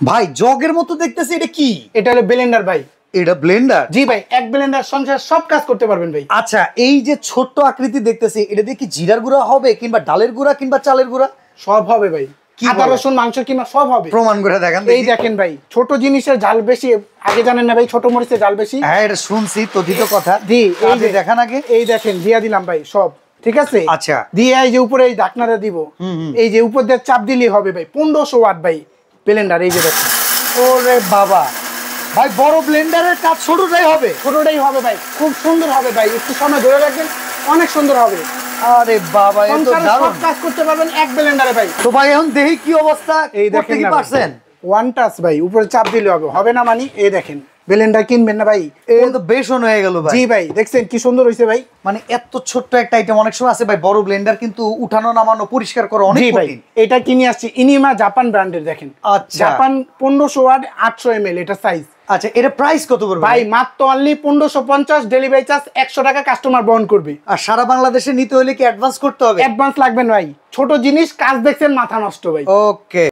ভাই জগের মতো দেখতেছি, এটা কি? এটা হলো ব্লেন্ডার ভাই। এটা ব্লেন্ডার? জি ভাই, এক ব্লেন্ডার সংসার সব কাজ করতে পারবেন ভাই। আচ্ছা, এই যে ছোট্ট আকৃতি দেখতেছি, এটা দিয়ে কি জিরার গুঁড়া হবে কিংবা ডালের গুঁড়া কিংবা চালের গুঁড়া? সব হবে ভাই, আদা রসুন মাংস কিংবা সব হবে। প্রমাণ করে দেখেন। এই দেখেন ভাই, ছোট জিনিসের ঝাল বেশি, আগে জানেন না ভাই ছোট মরিচের ঝাল বেশি? হ্যাঁ, এটা শুনছি, তথিত কথা। জি, এই যে দেখান আগে। এই দেখেন দিয়া দিলাম ভাই সব, ঠিক আছে? আচ্ছা, দিয়ে এই যে উপরে এই ঢাকনাটা দিব, এই যে উপর দিয়ে চাপ দিলেই হবে ভাই। 1500 ওয়াট ভাই ব্লেন্ডার। এই যে দেখেন, ওরে বাবা ভাই, বড় ব্লেন্ডারের কাজ ছোটটাই হবে? ছোটটাই হবে ভাই, খুব সুন্দর হবে ভাই, একটু সময় ধরে রাখবেন, অনেক সুন্দর হবে। আরে বাবা, এত দারুণ। সব কাজ করতে পারবেন এক ব্লেন্ডারে ভাই। তো ভাই এখন দেখি কি অবস্থা। এই দেখেন কি পারছেন? ওয়ান টাচ ভাই, উপরে চাপ দিলে হবে, হবে না মানে? এই দেখেন, ব্লেন্ডার কিনবেন না ভাই? এই তো বেশন হয়ে গেল ভাই। জি ভাই, দেখছেন কি সুন্দর হইছে ভাই। মানে এত ছোট্ট একটা আইটেম, অনেক সময় আছে ভাই বড় ব্লেন্ডার কিন্তু উঠানো নামানো পরিষ্কার করা অনেক কঠিন। এটা কিনে আসছি ইনিমা জাপান ব্র্যান্ডের, দেখেন। আচ্ছা, জাপান 1500 ওয়াট 800 ml এটা সাইজ। আচ্ছা, এটা প্রাইস কত পড়বে ভাই? মাত্র অনলি 1550, ডেলিভারি চার্জ 100 টাকা কাস্টমার বহন করবে। আর সারা বাংলাদেশে নিতে হলে কি অ্যাডভান্স করতে হবে? অ্যাডভান্স লাগবে না ভাই, ছোট জিনিস, কাজ দেখছেন মাথা নষ্ট ভাই। ওকে।